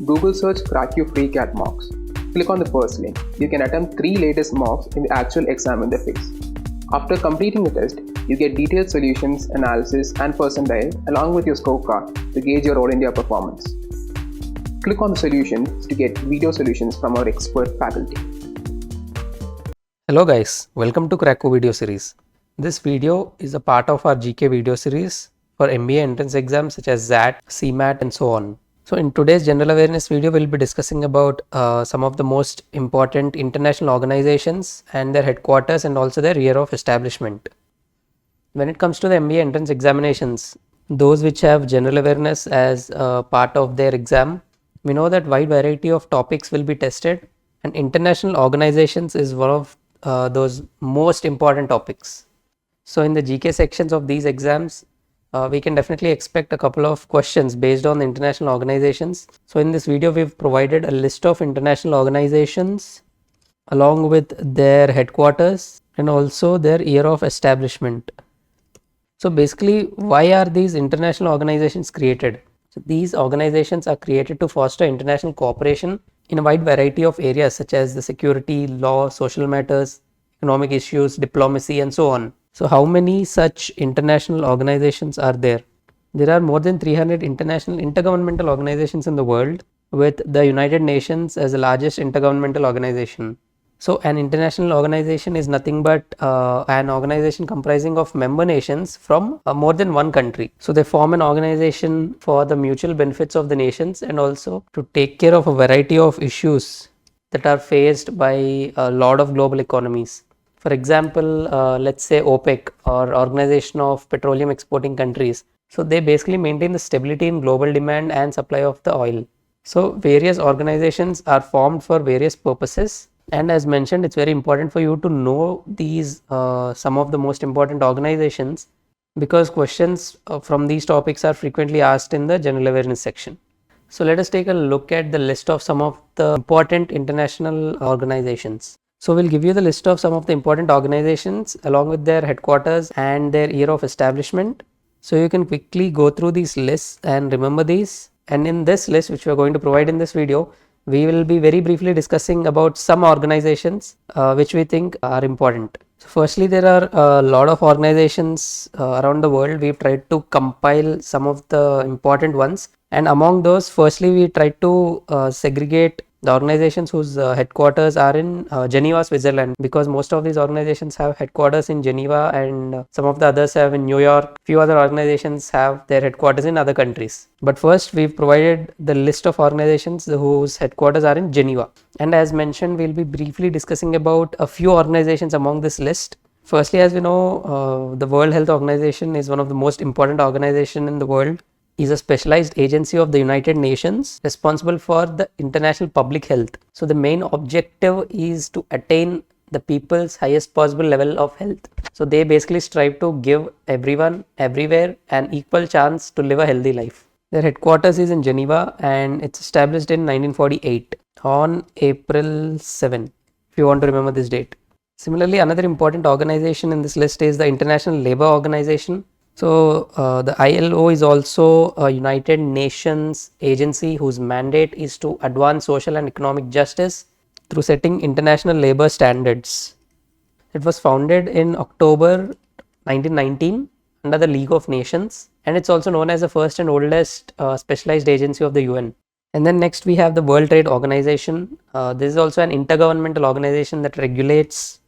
Google search CrackU free CAT mocks. Click on the first link. You can attempt 3 latest mocks in the actual exam interface. After completing the test, you get detailed solutions, analysis, and percentile along with your scorecard to gauge your All India performance. Click on the solutions to get video solutions from our expert faculty. Hello guys, welcome to CrackU video series. This video is a part of our GK video series for MBA entrance exams such as XAT, CMAT and so on. So in today's general awareness video, we'll be discussing about some of the most important international organizations and their headquarters and also their year of establishment. When it comes to the MBA entrance examinations, those which have general awareness as part of their exam, we know that wide variety of topics will be tested, and international organizations is one of those most important topics. So in the GK sections of these exams, we can definitely expect a couple of questions based on the international organizations. So in this video, we've provided a list of international organizations along with their headquarters and also their year of establishment. So basically, why are these international organizations created? So these organizations are created to foster international cooperation in a wide variety of areas such as the security, law, social matters, economic issues, diplomacy and so on. So how many such international organizations are there? There are more than 300 international intergovernmental organizations in the world, with the United Nations as the largest intergovernmental organization. So an international organization is nothing but an organization comprising of member nations from more than one country. So they form an organization for the mutual benefits of the nations and also to take care of a variety of issues that are faced by a lot of global economies. For example, let's say OPEC, or Organization of Petroleum Exporting Countries. So they basically maintain the stability in global demand and supply of the oil. So various organizations are formed for various purposes. And as mentioned, it's very important for you to know these some of the most important organizations, because questions from these topics are frequently asked in the general awareness section. So let us take a look at the list of some of the important international organizations. So we'll give you the list of some of the important organizations along with their headquarters and their year of establishment. So you can quickly go through these lists and remember these. And in this list, which we are going to provide in this video, we will be very briefly discussing about some organizations which we think are important. So firstly, there are a lot of organizations around the world. We've tried to compile some of the important ones, and among those, firstly we tried to segregate the organizations whose headquarters are in Geneva, Switzerland, because most of these organizations have headquarters in Geneva and some of the others have in New York. Few other organizations have their headquarters in other countries. But first, we've provided the list of organizations whose headquarters are in Geneva. And as mentioned, we'll be briefly discussing about a few organizations among this list. Firstly, as we know, the World Health Organization is one of the most important organizations in the world. Is a specialized agency of the United Nations responsible for the international public health. So the main objective is to attain the people's highest possible level of health. So they basically strive to give everyone, everywhere, an equal chance to live a healthy life. Their headquarters is in Geneva and it's established in 1948 on April 7, if you want to remember this date. Similarly, another important organization in this list is the International Labour Organization. So the ILO is also a United Nations agency whose mandate is to advance social and economic justice through setting international labor standards. It was founded in October 1919 under the League of Nations, and it's also known as the first and oldest specialized agency of the UN. And then next we have the World Trade Organization. This is also an intergovernmental organization that regulates.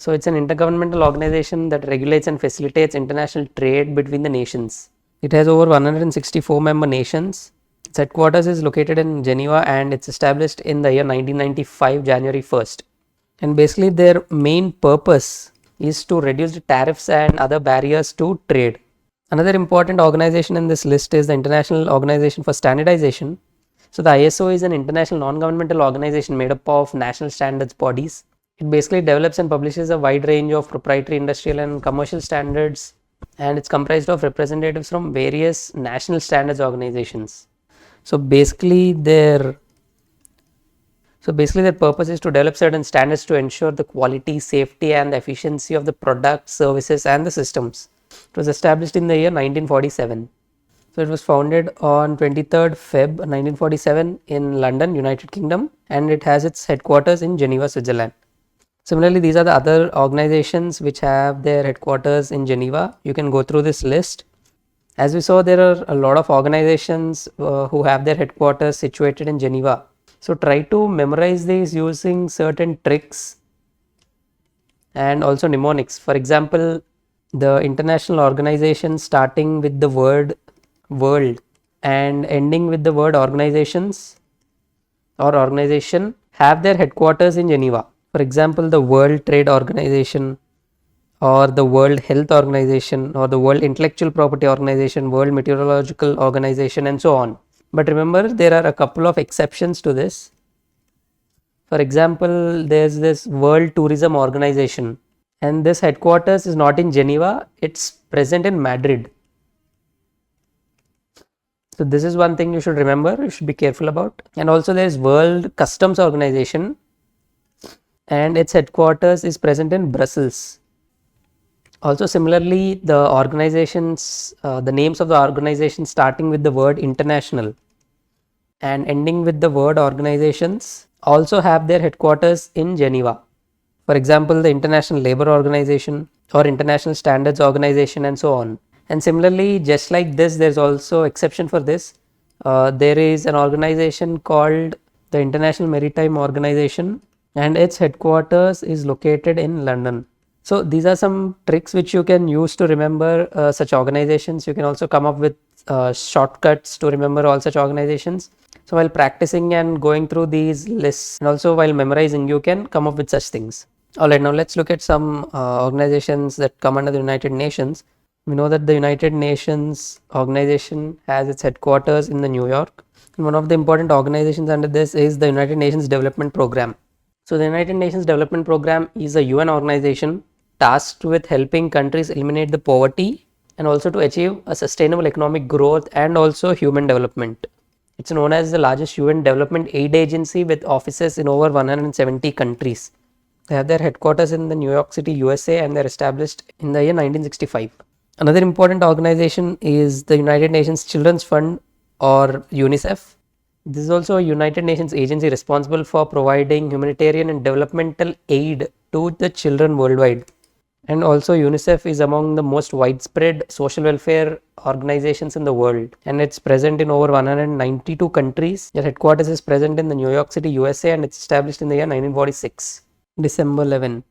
So it's an intergovernmental organization that regulates and facilitates international trade between the nations. It has over 164 member nations. Its headquarters is located in Geneva and it's established in the year 1995, January 1st. And basically their main purpose is to reduce the tariffs and other barriers to trade. Another important organization in this list is the International Organization for Standardization. So the ISO is an international non-governmental organization made up of national standards bodies. It basically develops and publishes a wide range of proprietary, industrial and commercial standards, and it's comprised of representatives from various national standards organizations. So basically their purpose is to develop certain standards to ensure the quality, safety and the efficiency of the products, services and the systems. It was established in the year 1947. So it was founded on 23rd Feb 1947 in London, United Kingdom, and it has its headquarters in Geneva, Switzerland. Similarly, these are the other organizations which have their headquarters in Geneva. You can go through this list. As we saw, there are a lot of organizations who have their headquarters situated in Geneva. So try to memorize these using certain tricks and also mnemonics. For example, the international organization starting with the word world and ending with the word organizations or organization have their headquarters in Geneva. For example, the World Trade Organization or the World Health Organization or the World Intellectual Property Organization, World Meteorological Organization, and so on. But remember, there are a couple of exceptions to this. For example, there's this World Tourism Organization, and this headquarters is not in Geneva, it's present in Madrid. So this is one thing you should remember, you should be careful about. And also there is World Customs Organization, and its headquarters is present in Brussels. Also similarly, the organizations, the names of the organizations starting with the word international and ending with the word organizations also have their headquarters in Geneva. For example, the International Labour Organization or International Standards Organization, and so on. And similarly, just like this, there's also exception for this. There is an organization called the International Maritime Organization, and its headquarters is located in London. So these are some tricks which you can use to remember such organizations. You can also come up with shortcuts to remember all such organizations. So while practicing and going through these lists, and also while memorizing, you can come up with such things. Alright, now let's look at some organizations that come under the United Nations. We know that the United Nations organization has its headquarters in the New York. And one of the important organizations under this is the United Nations Development Program. So the United Nations Development Program is a UN organization tasked with helping countries eliminate the poverty and also to achieve a sustainable economic growth and also human development. It's known as the largest UN development aid agency with offices in over 170 countries. They have their headquarters in the New York City, USA, and they're established in the year 1965. Another important organization is the United Nations Children's Fund or UNICEF. This is also a United Nations agency responsible for providing humanitarian and developmental aid to the children worldwide. And also UNICEF is among the most widespread social welfare organizations in the world, and it's present in over 192 countries. Their headquarters is present in the New York City, USA, and it's established in the year 1946, December 11.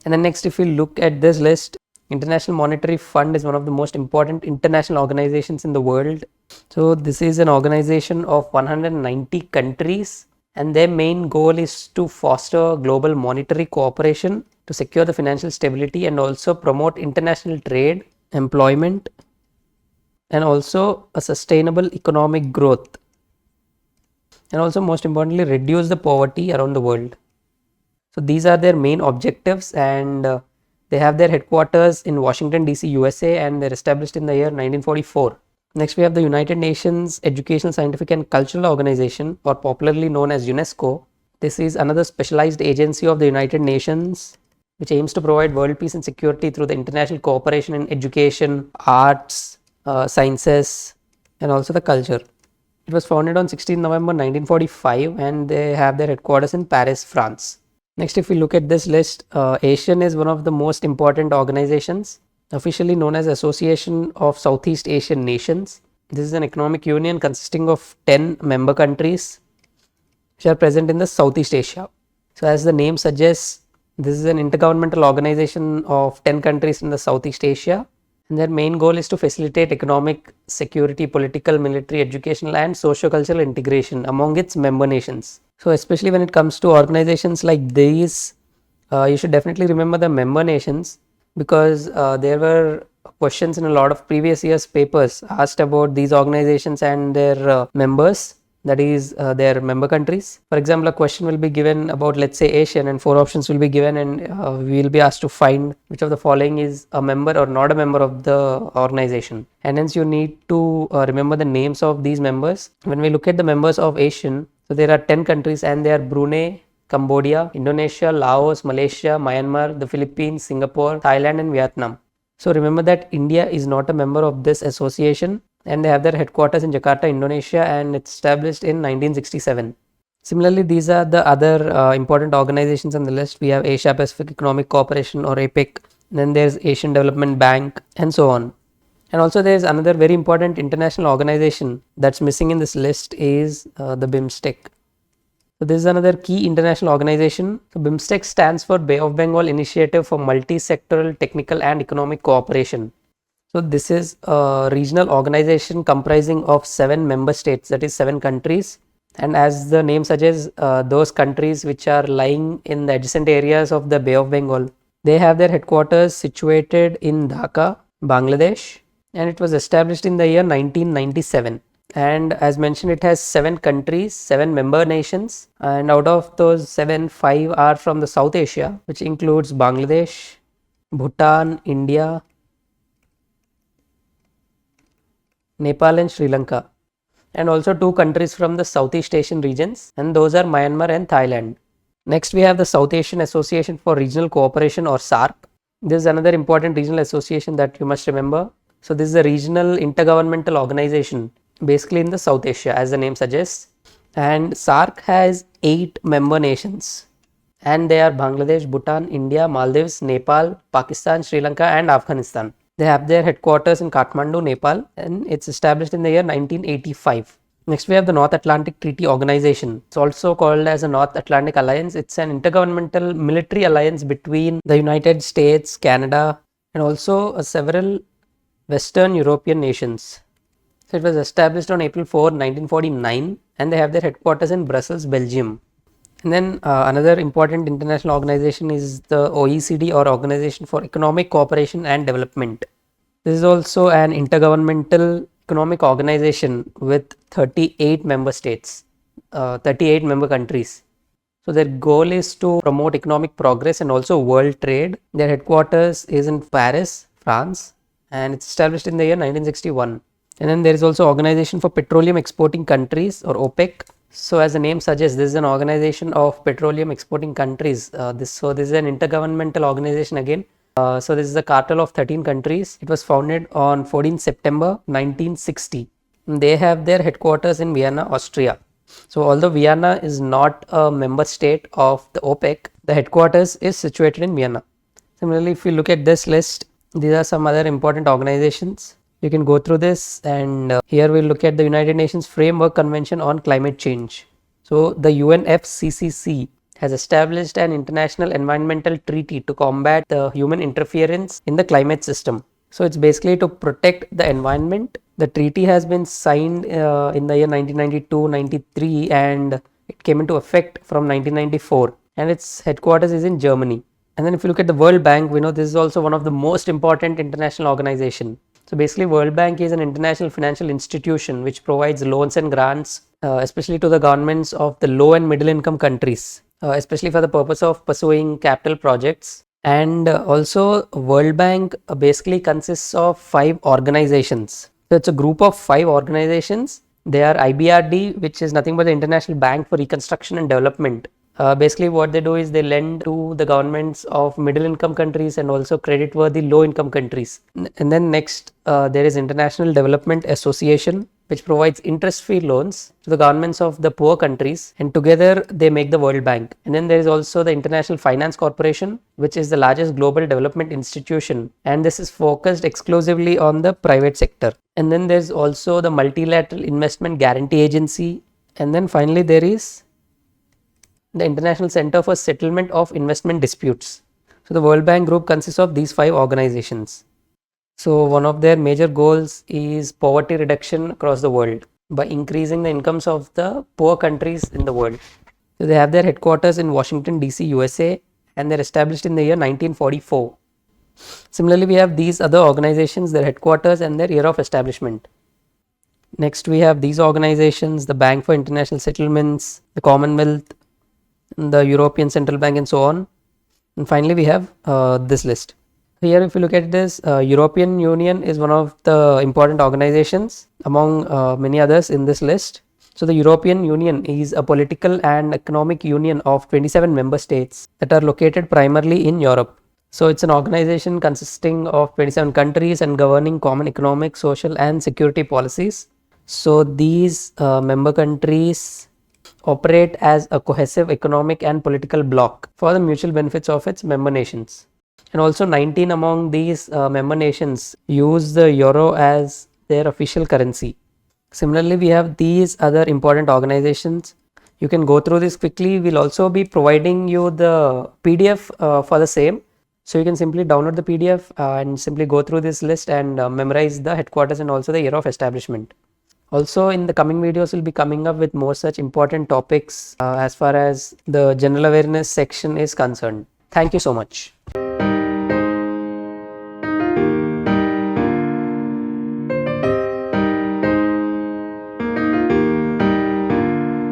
And then next, if we look at this list, International Monetary Fund is one of the most important international organizations in the world. So this is an organization of 190 countries, and their main goal is to foster global monetary cooperation to secure the financial stability and also promote international trade, employment, and also a sustainable economic growth, and also most importantly reduce the poverty around the world. So these are their main objectives, and they have their headquarters in Washington DC, USA, and they're established in the year 1944. Next, we have the United Nations Educational, Scientific and Cultural Organization, or popularly known as UNESCO. This is another specialized agency of the United Nations which aims to provide world peace and security through the international cooperation in education, arts, sciences, and also the culture. It was founded on 16 November 1945, and they have their headquarters in Paris, France. Next, if we look at this list, ASEAN is one of the most important organizations, officially known as Association of Southeast Asian Nations. This is an economic union consisting of 10 member countries which are present in the Southeast Asia. So as the name suggests, this is an intergovernmental organization of 10 countries in the Southeast Asia, and their main goal is to facilitate economic, security, political, military, educational and socio-cultural integration among its member nations. So especially when it comes to organizations like these, you should definitely remember the member nations, because there were questions in a lot of previous years papers asked about these organizations and their members, that is their member countries. For example, a question will be given about, let's say, ASEAN, and 4 options will be given, and we will be asked to find which of the following is a member or not a member of the organization, and hence you need to remember the names of these members. When we look at the members of ASEAN, so there are 10 countries, and they are Brunei, Cambodia, Indonesia, Laos, Malaysia, Myanmar, the Philippines, Singapore, Thailand and Vietnam. So remember that India is not a member of this association, and they have their headquarters in Jakarta, Indonesia, and it's established in 1967. Similarly, these are the other important organizations on the list. We have Asia Pacific Economic Cooperation or APEC, then there's Asian Development Bank, and so on. And also there's another very important international organization that's missing in this list is the BIMSTEC. So this is another key international organization. So BIMSTEC stands for Bay of Bengal Initiative for Multi-Sectoral Technical and Economic Cooperation. So this is a regional organization comprising of 7 member states, that is 7 countries. And as the name suggests, those countries which are lying in the adjacent areas of the Bay of Bengal, they have their headquarters situated in Dhaka, Bangladesh, and it was established in the year 1997. And as mentioned, it has 7 countries, 7 member nations, and out of those 7, 5 are from the South Asia, which includes Bangladesh, Bhutan, India, Nepal and Sri Lanka, and also 2 countries from the Southeast Asian regions, and those are Myanmar and Thailand. Next, we have the South Asian Association for Regional Cooperation or SAARC. This is another important regional association that you must remember. So this is a regional intergovernmental organization basically in the South Asia, as the name suggests, and SAARC has 8 member nations, and they are Bangladesh, Bhutan, India, Maldives, Nepal, Pakistan, Sri Lanka and Afghanistan. They have their headquarters in Kathmandu, Nepal, and it's established in the year 1985. Next, we have the North Atlantic Treaty Organization. It's also called as a North Atlantic Alliance. It's an intergovernmental military alliance between the United States, Canada, and also several Western European nations. So it was established on April 4, 1949, and they have their headquarters in Brussels, Belgium. And then another important international organization is the OECD, or Organization for Economic Cooperation and Development. This is also an intergovernmental economic organization with 38 member states, 38 member countries. So their goal is to promote economic progress and also world trade. Their headquarters is in Paris, France, and it's established in the year 1961. And then there is also Organization for Petroleum Exporting Countries, or OPEC. So as the name suggests, this is an organization of petroleum exporting countries. This is an intergovernmental organization again. So this is a cartel of 13 countries. It was founded on 14 September 1960. They have their headquarters in Vienna, Austria. So although Vienna is not a member state of the OPEC, the headquarters is situated in Vienna. Similarly, if you look at this list, these are some other important organizations. You can go through this, and here we'll look at the United Nations Framework Convention on Climate Change. So the UNFCCC has established an international environmental treaty to combat the human interference in the climate system. So it's basically to protect the environment. The treaty has been signed in the year 1992-93, and it came into effect from 1994, and its headquarters is in Germany. And then if you look at the World Bank, we know this is also one of the most important international organization. So basically, World Bank is an international financial institution which provides loans and grants, especially to the governments of the low and middle income countries, especially for the purpose of pursuing capital projects. And also, World Bank basically consists of 5 organizations. So it's a group of 5 organizations. They are IBRD, which is nothing but the International Bank for Reconstruction and Development. Basically what they do is they lend to the governments of middle income countries and also credit worthy low income countries. And then next there is International Development Association, which provides interest free loans to the governments of the poor countries, and together they make the World Bank. And then there is also the International Finance Corporation, which is the largest global development institution, and this is focused exclusively on the private sector. And then there's also the Multilateral Investment Guarantee Agency, and then finally there is the International Center for Settlement of Investment Disputes. So the World Bank Group consists of these 5 organizations. So one of their major goals is poverty reduction across the world by increasing the incomes of the poor countries in the world. So they have their headquarters in Washington DC, USA, and they're established in the year 1944. Similarly, we have these other organizations, their headquarters and their year of establishment. Next, we have these organizations: the Bank for International Settlements, the Commonwealth, the European Central Bank, and so on. And finally we have this list. Here if you look at this, European Union is one of the important organizations among many others in this list. So the European Union is a political and economic union of 27 member states that are located primarily in Europe. So it's an organization consisting of 27 countries and governing common economic, social and security policies. So these member countries operate as a cohesive economic and political bloc for the mutual benefits of its member nations. And also 19 among these member nations use the euro as their official currency. Similarly, we have these other important organizations. You can go through this quickly. We'll also be providing you the PDF for the same. So you can simply download the PDF and simply go through this list and memorize the headquarters and also the year of establishment. Also, in the coming videos, we'll be coming up with more such important topics as far as the general awareness section is concerned. Thank you so much.